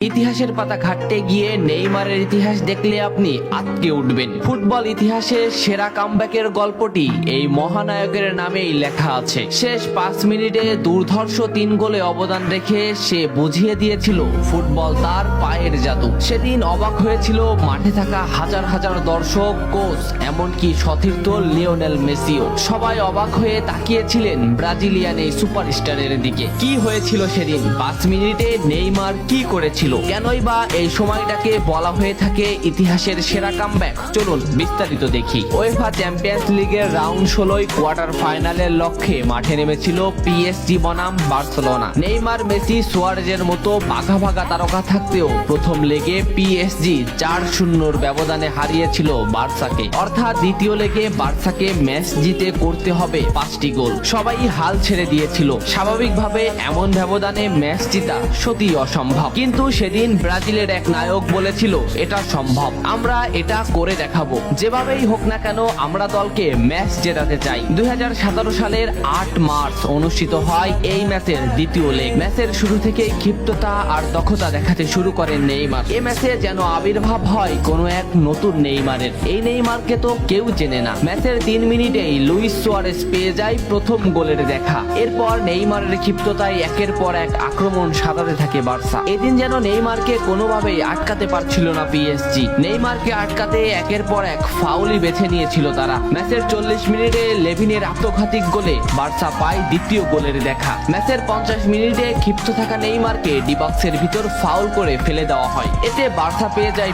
ইতিহাসের পাতা ঘাটতে গিয়ে নেইমারের ইতিহাস দেখলে আপনি আটকে উঠবেন। ফুটবল ইতিহাসে সেরা কামব্যাকের গল্পটি এই মহানায়কের নামেই লেখা আছে। শেষ 5 মিনিটে দুর্ধর্ষ 3 গোলে অবদান রেখে সে বুঝিয়ে দিয়েছিল ফুটবল তার পায়ের জাদু। সেদিন অবাক হয়েছিল মাঠে থাকা হাজার হাজার দর্শক, কোচ, এমনকি সতীর্থ লিওনেল মেসিও। সবাই অবাক হয়ে তাকিয়েছিলেন ব্রাজিলিয়ান এই সুপারস্টারের দিকে। কি হয়েছিল সেদিন? 5 মিনিটে নেইমার কি করেছিল? কেনই বা এই সময়টাকে বলা হয়ে থাকে ইতিহাসের সেরা কামব্যাক? চলুন বিস্তারিত দেখি। উয়েফা চ্যাম্পিয়ন্স লিগের রাউন্ড 16 কোয়ার্টার ফাইনালের লক্ষ্যে মাঠে নেমেছিল পিএসজি বনাম বার্সেলোনা। নেইমার, মেসি, সুয়ারেজের মতো ভাগা ভাগা তারকা থাকতেও প্রথম লেগে পিএসজি 4-0 ব্যবধানে হারিয়েছিল বার্সাকে। অর্থাৎ দ্বিতীয় লেগে বার্সাকে ম্যাচ জিতে করতে হবে 5টি গোল। সবাই হাল ছেড়ে দিয়েছিল। স্বাভাবিকভাবে এমন ব্যবধানে ম্যাচ জিতা সত্যি অসম্ভব, কিন্তু সেদিন ব্রাজিলের এক নায়ক বলেছিল এটা সম্ভব, আমরা এটা করে দেখাবো। যেভাবেই হোক না কেন আমরা দলকে ম্যাচ জেতাতে চাই। 2017 সালের 8 মার্চ অনুষ্ঠিত হয় এই ম্যাচের দ্বিতীয় লেগ। ম্যাচের শুরু থেকেই ক্ষিপ্ততা আর দক্ষতা দেখাতে শুরু করেন নেইমার। এই ম্যাচে যেন আবির্ভাব হয় কোনো এক নতুন নেইমারের। এই নেইমারকে তো কেউ চেনে না। ম্যাচের 3 মিনিটেই লুইস সুয়ারেজ পেয়ে যায় প্রথম গোলের দেখা। এরপর নেইমারের ক্ষিপ্ততায় একের পর এক আক্রমণ সাজাতে থাকে বার্সা। এদিন যেন নেইমারকে কোনোভাবেই আটকাতে পারছিল না পিএসজি। নেইমারকে আটকাতে একের পর এক ফাউলই বেছে নিয়েছিল তারা। ম্যাচের 40 মিনিটে লেভিনের আত্মঘাতিক গোলে বার্সা পায় দ্বিতীয় গোলের দেখা। ম্যাচের 50 মিনিটে ক্ষিপ্ত থাকা নেইমারকে ডি বক্সের ভিতর ফাউল করে ফেলে দেওয়া হয়। এতে বার্সা পেয়ে যায়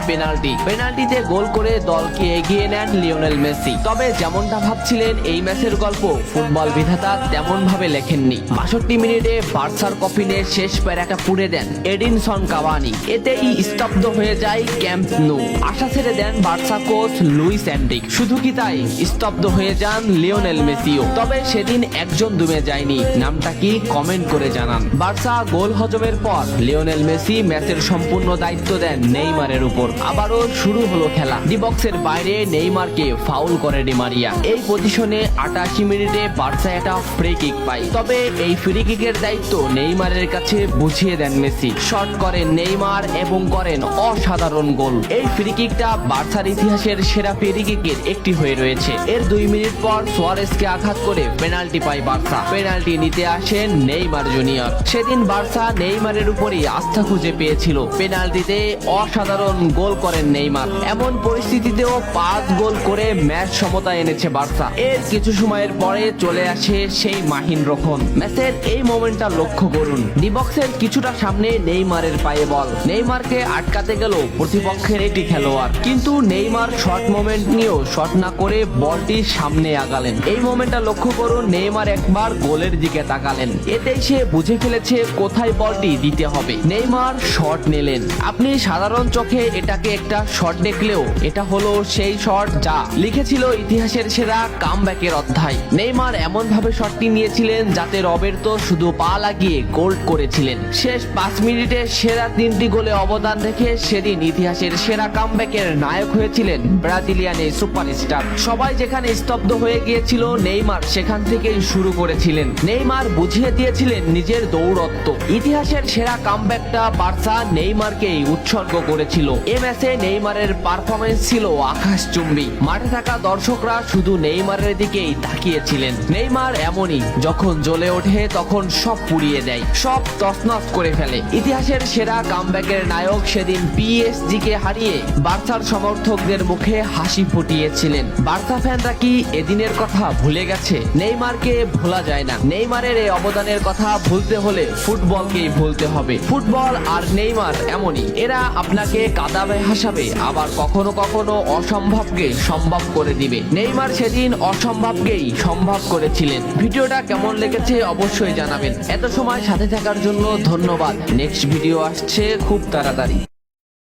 পেনাল্টিতে গোল করে দলকে এগিয়ে নেন লিওনেল মেসি। তবে যেমনটা ভাবছিলেন এই ম্যাচের গল্প ফুটবল বিধাতা তেমন ভাবে লেখেননি। 62 মিনিটে বার্সার কফিনে শেষ প্যারাটা পুড়ে দেন এডিনসন কাভানি। এতেই স্তব্ধ হয়ে যায় ক্যাম্প নু। আশা ছেড়ে দেন বার্সা কোচ লুইস এনরিক। শুধু কি তাই, স্তব্ধ হয়ে যান লিওনেল মেসিও। তবে সেদিন একজন দমে যায়নি। নামটা কি কমেন্ট করে জানান। বার্সা গোল হজমের পর লিওনেল মেসি ম্যাচের সম্পূর্ণ দায়িত্ব দেন নেইমারের উপর। আবারও শুরু হলো খেলা। ডি বক্সের বাইরে নেইমারকে ফাউল করে ডি মারিয়া। এই পজিশনে 88 মিনিটে বার্সা একটা ফ্রি কিক পায়। তবে এই ফ্রি কিকের দায়িত্ব নেইমারের কাছে বুঝিয়ে দেন মেসি। শট করেন নেইমার এবং করেন অসাধারণ গোল। এই ফ্রি কিকটা বার্সার ইতিহাসের সেরা ফ্রি কিকের একটি হয়ে রয়েছে। এর 2 মিনিট পর সুয়ারেজকে আঘাত করে পেনাল্টি পায় বার্সা। পেনাল্টি নিতে আসেন নেইমার জুনিয়র। সেদিন বার্সা নেইমারের উপরই আস্থা খুঁজে পেয়েছিল। পেনাল্টিতে অসাধারণ গোল করেন নেইমার। এমন পরিস্থিতিতেও 5 গোল করে ম্যাচ সমতা এনেছে বার্সা। এর কিছু সময়ের পরে চলে আসে সেই মাহিন রক্ষণ। ম্যাচের এই মোমেন্টটা লক্ষ্য করুন। ডি বক্সের কিছুটা সামনে নেইমারের পায়ে বল। নেইমারকে আটকাতে গেল প্রতিপক্ষের একটি খেলোয়াড়, কিন্তু নেইমার শর্ট মোমেন্ট নিয়েও শট না করে বলটি সামনে আগালেন। এই মোমেন্টটা লক্ষ্য করুন। নেইমার একবার গোলের দিকে তাকালেন। এতেই সে বুঝে ফেলেছে কোথায় বলটি দিতে হবে। নেইমার শট নিলেন। আপনি সাধারণ চোখে এটাকে একটা শট দেখলেও এটা হলো সেই শট যা লিখেছিল ইতিহাসের সেরা কামব্যাকের অধ্যায়। নেইমার এমন ভাবে শটটি নিয়েছিলেন যাতে রবের্তো শুধু পা লাগিয়ে গোল করেছিলেন। শেষ 5 মিনিটে সেরা 3টি গোলে অবদান রেখে সেদিন ইতিহাসের সেরা কামব্যাকের নায়ক হয়েছিলেন ব্রাজিলিয়ান এই সুপারস্টার। সবাই যেখানে স্তব্ধ হয়ে গিয়েছিল নেইমার সেখান থেকেই শুরু করেছিলেন। নেইমার বুঝিয়ে দিয়েছিলেন নিজের দৌড়ত্ব। ইতিহাসের সেরা কামব্যাকটা বার্সা নেইমারকেই উৎসর্গ করেছিল। এ ম্যাচে নেইমারের পারফরমেন্স ছিল আকাশচুম্বী। মাঠে থাকা দর্শকরা শুধু নেইমারের দিকেই তাকিয়েছিলেন। নেইমার এমনই, যখন জ্বলে ওঠে তখন সব পুড়িয়ে দেয়, সব তছনছ করে ফেলে। ইতিহাসের সেরা কামব্যাকের নায়ক সেদিন পিএসজি কে হারিয়ে বার্সার সমর্থকদের মুখে হাসি ফুটিয়েছিলেন। বার্সা ফ্যানরা কি এদিনের কথা ভুলে গেছে? নেইমারকে ভোলা যায় না। নেইমারের এই অবদানের কথা ভুলতে হলে ফুটবলকেই ভুলতে হবে। ফুটবল আর নেইমার এমনই, এরা আপনাকে কাঁদাবে, হাসাবে, আবার কখনো কখনো অসম্ভবকে সম্ভব করে দিবে। নেইমার সেদিন অসম্ভবকেই সম্ভব করেছিলেন। ভিডিওটা কেমন লেগেছে অবশ্যই জানাবেন। এত সময় সাথে থাকার জন্য ধন্যবাদ। নেক্সট ভিডিও আসছে খুব তাড়াতাড়ি।